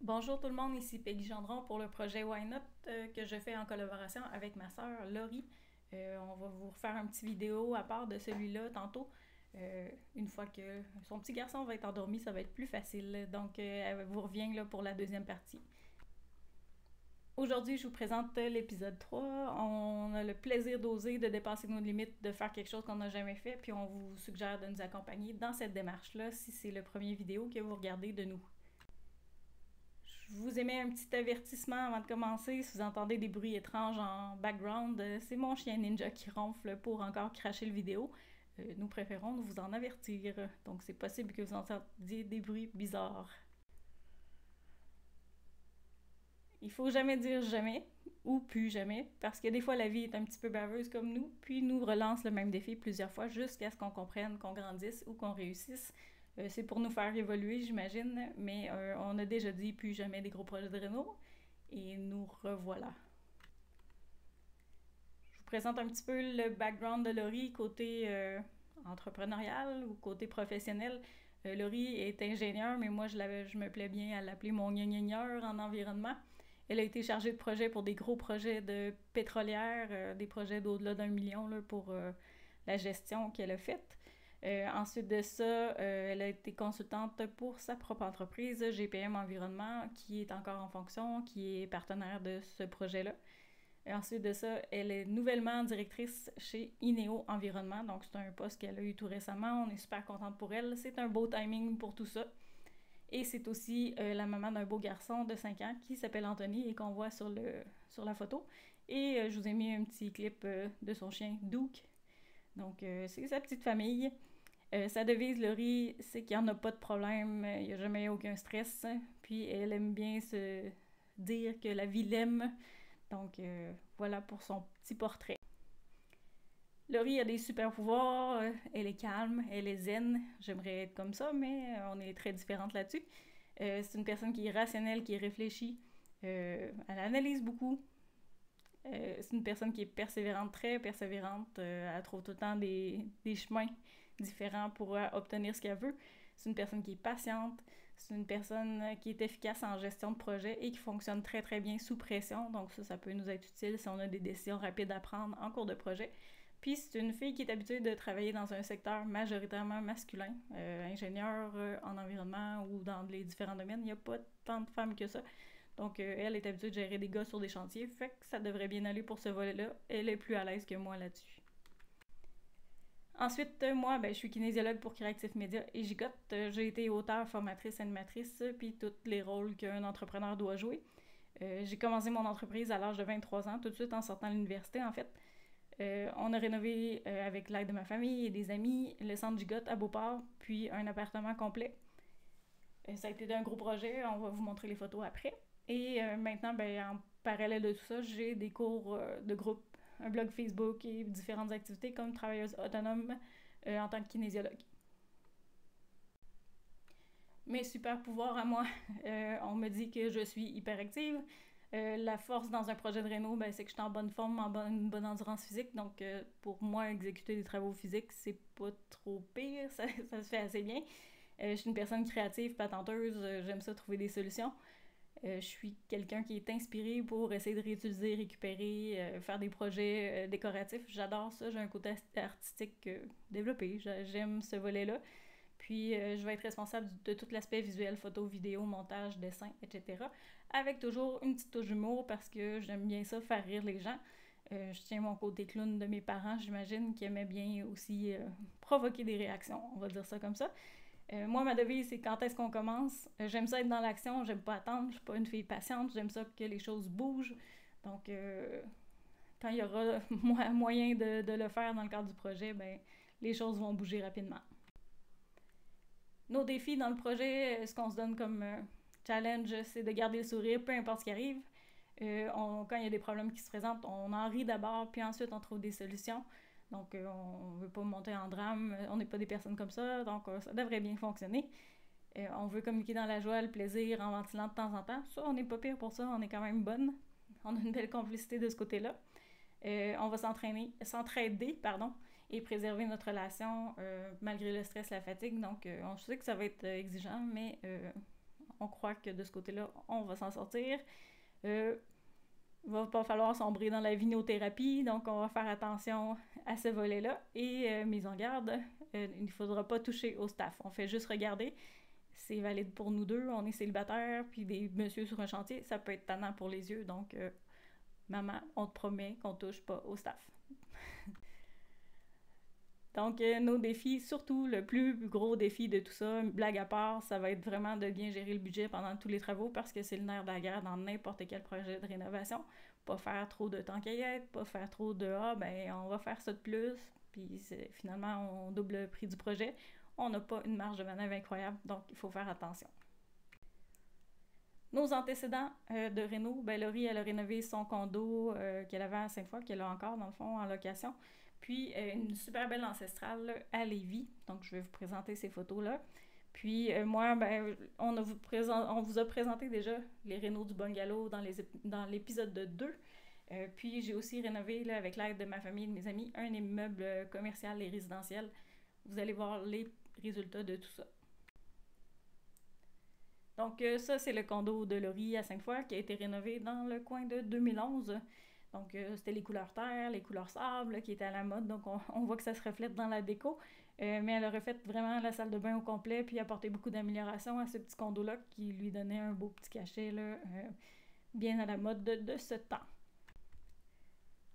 Bonjour tout le monde, ici Peggy Gendron pour le projet Why Not que je fais en collaboration avec ma sœur Laurie. On va vous refaire un petit vidéo à part de celui-là tantôt. Une fois que son petit garçon va être endormi, ça va être plus facile. Donc, elle vous revient là, pour la deuxième partie. Aujourd'hui, je vous présente l'épisode 3. On a le plaisir d'oser, de dépasser nos limites, de faire quelque chose qu'on n'a jamais fait, puis on vous suggère de nous accompagner dans cette démarche-là si c'est le premier vidéo que vous regardez de nous. Je vous émets un petit avertissement avant de commencer. Si vous entendez des bruits étranges en background, c'est mon chien ninja qui ronfle pour encore cracher le vidéo. Nous préférons vous en avertir. Donc c'est possible que vous entendiez des bruits bizarres. Il faut jamais dire jamais ou plus jamais, parce que des fois la vie est un petit peu baveuse comme nous, puis nous relance le même défi plusieurs fois jusqu'à ce qu'on comprenne, qu'on grandisse ou qu'on réussisse. C'est pour nous faire évoluer, j'imagine, mais on a déjà dit plus jamais des gros projets de réno, et nous revoilà. Je vous présente un petit peu le background de Laurie côté entrepreneurial ou côté professionnel. Laurie est ingénieure, mais moi je me plais bien à l'appeler mon ingénieur en environnement. Elle a été chargée de projet pour des gros projets de pétrolière, des projets d'au-delà d'1 million là, pour la gestion qu'elle a faite. Ensuite de ça, elle a été consultante pour sa propre entreprise, GPM Environnement, qui est encore en fonction, qui est partenaire de ce projet-là. Ensuite de ça, elle est nouvellement directrice chez INEO Environnement, donc c'est un poste qu'elle a eu tout récemment. On est super contente pour elle. C'est un beau timing pour tout ça. Et c'est aussi la maman d'un beau garçon de 5 ans qui s'appelle Anthony et qu'on voit sur la photo. Et je vous ai mis un petit clip de son chien, Duke. Donc, c'est sa petite famille. Sa devise, Laurie, c'est qu'il n'y en a pas de problème, il n'y a jamais aucun stress. Puis, elle aime bien se dire que la vie l'aime. Donc, voilà pour son petit portrait. Laurie a des super pouvoirs, elle est calme, elle est zen. J'aimerais être comme ça, mais on est très différentes là-dessus. C'est une personne qui est rationnelle, qui est réfléchie. Elle analyse beaucoup. C'est une personne qui est persévérante, très persévérante. Elle trouve tout le temps des chemins différents pour obtenir ce qu'elle veut. C'est une personne qui est patiente. C'est une personne qui est efficace en gestion de projet et qui fonctionne très très bien sous pression. Donc ça peut nous être utile si on a des décisions rapides à prendre en cours de projet. Puis c'est une fille qui est habituée de travailler dans un secteur majoritairement masculin, ingénieur en environnement ou dans les différents domaines. Il n'y a pas tant de femmes que ça. Donc, elle est habituée de gérer des gars sur des chantiers, fait que ça devrait bien aller pour ce volet-là. Elle est plus à l'aise que moi là-dessus. Ensuite, moi, je suis kinésiologue pour Creative Media et Gigotte. J'ai été auteure, formatrice, animatrice, puis tous les rôles qu'un entrepreneur doit jouer. J'ai commencé mon entreprise à l'âge de 23 ans, tout de suite en sortant de l'université, en fait. On a rénové, avec l'aide de ma famille et des amis, le centre Gigotte à Beauport, puis un appartement complet. Ça a été un gros projet, on va vous montrer les photos après. Et maintenant, en parallèle de tout ça, j'ai des cours de groupe, un blog Facebook et différentes activités comme travailleuse autonome en tant que kinésiologue. Mes super pouvoirs à moi, on me dit que je suis hyperactive. La force dans un projet de réno, c'est que je suis en bonne forme, une bonne endurance physique. Donc, pour moi, exécuter des travaux physiques, c'est pas trop pire. Ça se fait assez bien. Je suis une personne créative, patenteuse. J'aime ça, trouver des solutions. Je suis quelqu'un qui est inspiré pour essayer de réutiliser, récupérer, faire des projets décoratifs. J'adore ça. J'ai un côté artistique développé. J'aime ce volet-là. Puis, je vais être responsable de tout l'aspect visuel, photo, vidéo, montage, dessin, etc. Avec toujours une petite touche d'humour parce que j'aime bien ça, faire rire les gens. Je tiens mon côté clown de mes parents, j'imagine, qui aimaient bien aussi provoquer des réactions, on va dire ça comme ça. Moi, ma devise, c'est quand est-ce qu'on commence. J'aime ça être dans l'action, j'aime pas attendre, je suis pas une fille patiente, j'aime ça que les choses bougent. Donc, quand il y aura moyen de le faire dans le cadre du projet, les choses vont bouger rapidement. Nos défis dans le projet, ce qu'on se donne comme challenge, c'est de garder le sourire, peu importe ce qui arrive. Quand il y a des problèmes qui se présentent, on en rit d'abord, puis ensuite on trouve des solutions. Donc, on ne veut pas monter en drame, on n'est pas des personnes comme ça, donc ça devrait bien fonctionner. On veut communiquer dans la joie, le plaisir, en ventilant de temps en temps. Ça, on n'est pas pire pour ça, on est quand même bonne. On a une belle complicité de ce côté-là. On va s'entraider, et préserver notre relation malgré le stress, la fatigue. Donc, on sait que ça va être exigeant, mais on croit que de ce côté-là, on va s'en sortir. Il va pas falloir sombrer dans la vinothérapie, donc on va faire attention à ce volet-là. Et mise en garde, il ne faudra pas toucher au staff. On fait juste regarder. C'est valide pour nous deux, on est célibataires, puis des messieurs sur un chantier, ça peut être tannant pour les yeux, donc maman, on te promet qu'on touche pas au staff. Donc, nos défis, surtout le plus gros défi de tout ça, blague à part, ça va être vraiment de bien gérer le budget pendant tous les travaux parce que c'est le nerf de la guerre dans n'importe quel projet de rénovation. Pas faire trop de temps cueillette, pas faire trop de « ah, ben on va faire ça de plus », puis finalement on double le prix du projet. On n'a pas une marge de manœuvre incroyable, donc il faut faire attention. Nos antécédents de réno, ben Laurie, elle a rénové son condo qu'elle avait à Sainte-Foy, qu'elle a encore dans le fond en location. Puis une super belle ancestrale à Lévis, donc je vais vous présenter ces photos-là. Puis moi, ben, on vous a présenté déjà les rénaux du bungalow dans l'épisode 2. Puis j'ai aussi rénové, là, avec l'aide de ma famille et de mes amis, un immeuble commercial et résidentiel. Vous allez voir les résultats de tout ça. Donc ça, c'est le condo de Laurie à Sainte-Foy qui a été rénové dans le coin de 2011. Donc c'était les couleurs terre, les couleurs sable qui étaient à la mode, donc on voit que ça se reflète dans la déco. Mais elle a refait vraiment la salle de bain au complet, puis apporté beaucoup d'améliorations à ce petit condo-là qui lui donnait un beau petit cachet, là, bien à la mode de ce temps.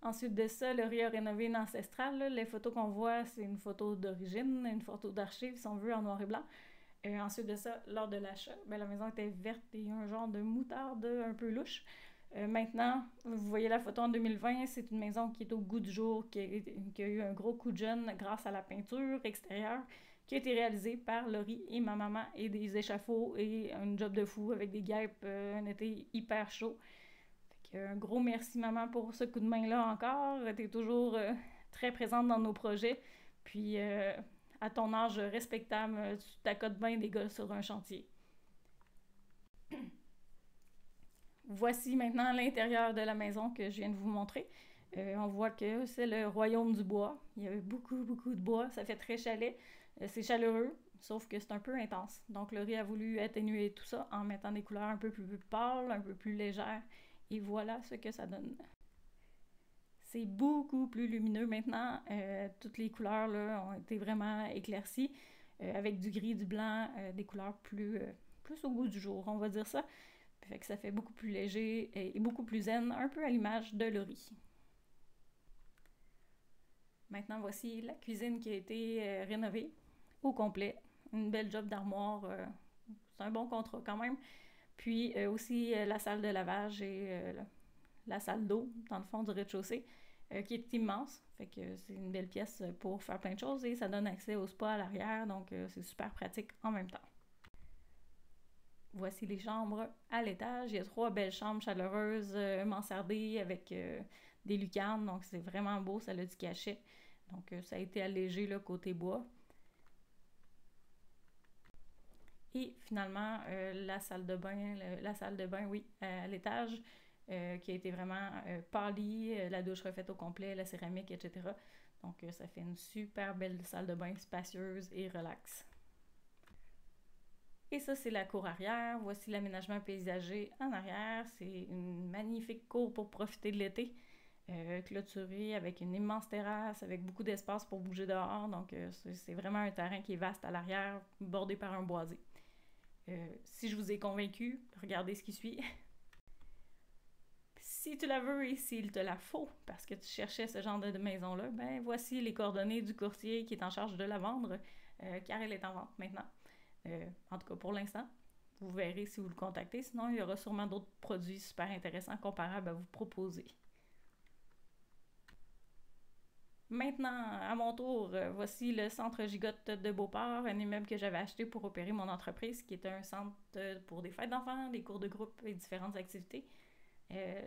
Ensuite de ça, Laurie a rénové une ancestrale. Là. Les photos qu'on voit, c'est une photo d'origine, une photo d'archive, si on veut, en noir et blanc. Ensuite de ça, lors de l'achat, ben, la maison était verte et un genre de moutarde un peu louche. Maintenant, vous voyez la photo en 2020, c'est une maison qui est au goût du jour, qui a eu un gros coup de jeune grâce à la peinture extérieure qui a été réalisée par Laurie et ma maman et des échafauds et un job de fou avec des guêpes, un été hyper chaud. Un gros merci maman pour ce coup de main-là encore. Tu es toujours très présente dans nos projets. Puis à ton âge respectable, tu t'accotes bien des gars sur un chantier. Voici maintenant l'intérieur de la maison que je viens de vous montrer. On voit que c'est le royaume du bois. Il y a beaucoup, beaucoup de bois. Ça fait très chalet. C'est chaleureux, sauf que c'est un peu intense. Donc Laurie a voulu atténuer tout ça en mettant des couleurs un peu plus pâles, un peu plus légères. Et voilà ce que ça donne. C'est beaucoup plus lumineux maintenant. Toutes les couleurs là, ont été vraiment éclaircies avec du gris, du blanc, des couleurs plus au goût du jour, on va dire ça. Fait que ça fait beaucoup plus léger et beaucoup plus zen, un peu à l'image de Laurie. Maintenant, voici la cuisine qui a été rénovée au complet. Une belle job d'armoire. C'est un bon contrat quand même. Puis aussi la salle de lavage et la salle d'eau dans le fond du rez-de-chaussée qui est immense. Fait que c'est une belle pièce pour faire plein de choses et ça donne accès au spa à l'arrière, donc c'est super pratique en même temps. Voici les chambres à l'étage. Il y a 3 belles chambres chaleureuses, mansardées avec des lucarnes, donc c'est vraiment beau, ça a du cachet. Donc ça a été allégé là, côté bois. Et finalement, la salle de bain, oui, à l'étage, qui a été vraiment pâlie, la douche refaite au complet, la céramique, etc. Donc, ça fait une super belle salle de bain spacieuse et relaxe. Et ça, c'est la cour arrière. Voici l'aménagement paysager en arrière. C'est une magnifique cour pour profiter de l'été, clôturée avec une immense terrasse, avec beaucoup d'espace pour bouger dehors. Donc, c'est vraiment un terrain qui est vaste à l'arrière, bordé par un boisé. Si je vous ai convaincu, regardez ce qui suit. Si tu la veux et s'il te la faut, parce que tu cherchais ce genre de maison-là, ben voici les coordonnées du courtier qui est en charge de la vendre, car elle est en vente maintenant. En tout cas, pour l'instant, vous verrez si vous le contactez. Sinon, il y aura sûrement d'autres produits super intéressants comparables à vous proposer. Maintenant, à mon tour, voici le centre Gigotte de Beauport, un immeuble que j'avais acheté pour opérer mon entreprise, qui est un centre pour des fêtes d'enfants, des cours de groupe et différentes activités.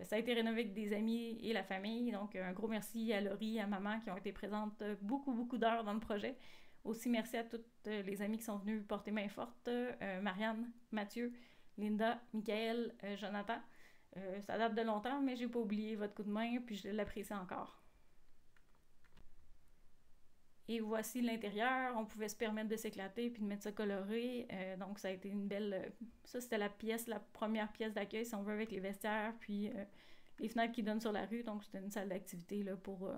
Ça a été rénové avec des amis et la famille, donc un gros merci à Laurie et à maman qui ont été présentes beaucoup d'heures dans le projet. Aussi merci à toutes les amis qui sont venus porter main forte, Marianne, Mathieu, Linda, Michael, Jonathan. Ça date de longtemps, mais j'ai pas oublié votre coup de main, puis je l'apprécie encore. Et voici l'intérieur. On pouvait se permettre de s'éclater puis de mettre ça coloré. Donc, ça a été une belle... ça, c'était la première pièce d'accueil, si on veut, avec les vestiaires, puis les fenêtres qui donnent sur la rue. Donc, c'était une salle d'activité là, pour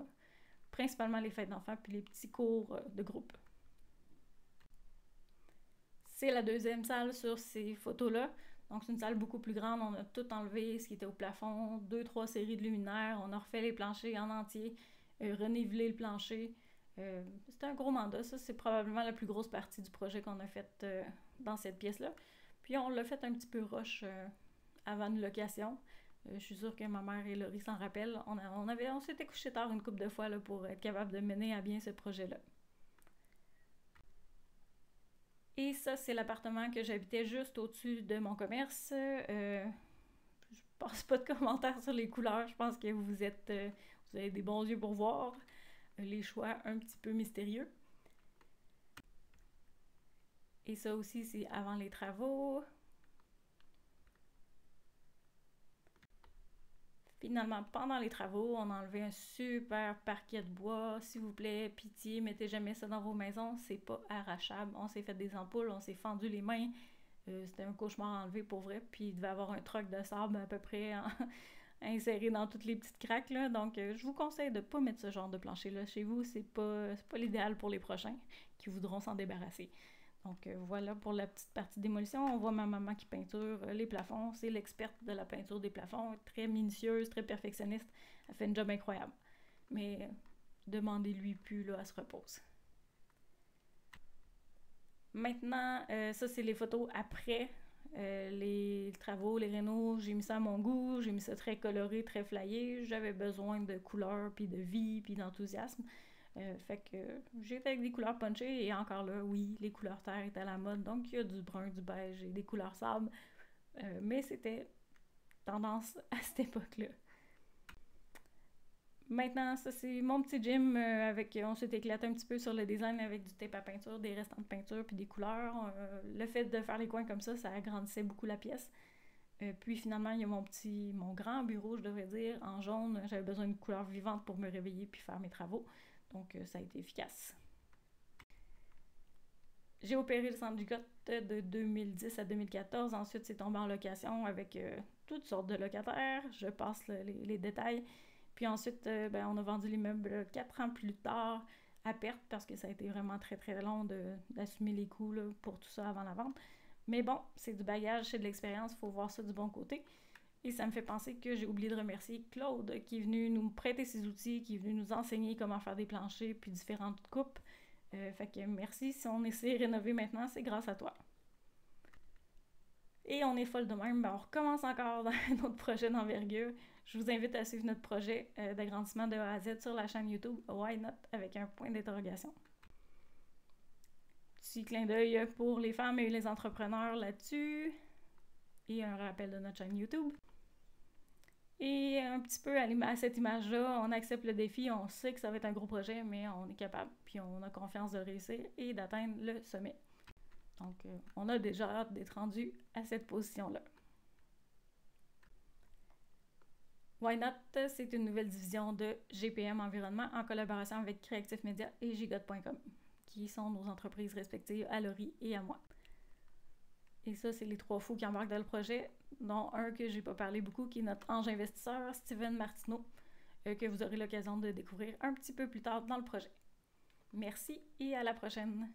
principalement les fêtes d'enfants puis les petits cours de groupe. C'est la deuxième salle sur ces photos-là. Donc, c'est une salle beaucoup plus grande. On a tout enlevé, ce qui était au plafond, 2-3 séries de luminaires. On a refait les planchers en entier, renivelé le plancher. C'était un gros mandat. Ça, c'est probablement la plus grosse partie du projet qu'on a fait dans cette pièce-là. Puis, on l'a fait un petit peu rush avant une location. Je suis sûre que ma mère et Laurie s'en rappellent. On s'était couché tard une couple de fois là, pour être capable de mener à bien ce projet-là. Et ça, c'est l'appartement que j'habitais juste au-dessus de mon commerce. Je passe pas de commentaires sur les couleurs. Je pense que vous avez des bons yeux pour voir les choix un petit peu mystérieux. Et ça aussi, c'est avant les travaux. Finalement, pendant les travaux, on a enlevé un super parquet de bois. S'il vous plaît, pitié, mettez jamais ça dans vos maisons. C'est pas arrachable. On s'est fait des ampoules, on s'est fendu les mains. C'était un cauchemar à enlever pour vrai. Puis il devait avoir un troc de sable à peu près inséré dans toutes les petites craques. Là. Donc, je vous conseille de pas mettre ce genre de plancher-là chez vous. C'est pas l'idéal pour les prochains qui voudront s'en débarrasser. Donc voilà pour la petite partie démolition. On voit ma maman qui peinture les plafonds. C'est l'experte de la peinture des plafonds. Très minutieuse, très perfectionniste. Elle fait une job incroyable. Mais demandez-lui plus, là, elle se repose. Maintenant, ça c'est les photos après les travaux, les rénaux. J'ai mis ça à mon goût. J'ai mis ça très coloré, très flyé. J'avais besoin de couleurs, puis de vie, puis d'enthousiasme. Fait que j'ai été avec des couleurs punchées et encore là, oui, les couleurs terre étaient à la mode. Donc, il y a du brun, du beige et des couleurs sable. Mais c'était tendance à cette époque-là. Maintenant, ça c'est mon petit gym on s'est éclaté un petit peu sur le design avec du tape à peinture, des restants de peinture puis des couleurs. Le fait de faire les coins comme ça agrandissait beaucoup la pièce. Puis finalement, il y a mon grand bureau, je devrais dire, en jaune. J'avais besoin d'une couleur vivante pour me réveiller puis faire mes travaux. Donc, ça a été efficace. J'ai opéré le centre Gigotte de 2010 à 2014. Ensuite, c'est tombé en location avec toutes sortes de locataires. Je passe les détails. Puis ensuite, on a vendu l'immeuble 4 ans plus tard à perte parce que ça a été vraiment très très long d'assumer les coûts là, pour tout ça avant la vente. Mais bon, c'est du bagage, c'est de l'expérience, il faut voir ça du bon côté. Et ça me fait penser que j'ai oublié de remercier Claude qui est venu nous prêter ses outils, qui est venu nous enseigner comment faire des planchers puis différentes coupes. Fait que merci, si on essaie de rénover maintenant, c'est grâce à toi. Et on est folle de même, on recommence encore dans un autre projet d'envergure. Je vous invite à suivre notre projet d'agrandissement de A à Z sur la chaîne YouTube Why Not avec un point d'interrogation. Petit clin d'œil pour les femmes et les entrepreneurs là-dessus. Et un rappel de notre chaîne YouTube. Et un petit peu à cette image-là, on accepte le défi, on sait que ça va être un gros projet, mais on est capable, puis on a confiance de réussir et d'atteindre le sommet. Donc, on a déjà hâte d'être rendu à cette position-là. Why Not, c'est une nouvelle division de GPM Environnement en collaboration avec Creative Media et Gigotte.com, qui sont nos entreprises respectives à Laurie et à moi. Et ça, c'est les 3 fous qui embarquent dans le projet, dont un que j'ai pas parlé beaucoup, qui est notre ange investisseur, Steven Martineau, que vous aurez l'occasion de découvrir un petit peu plus tard dans le projet. Merci et à la prochaine!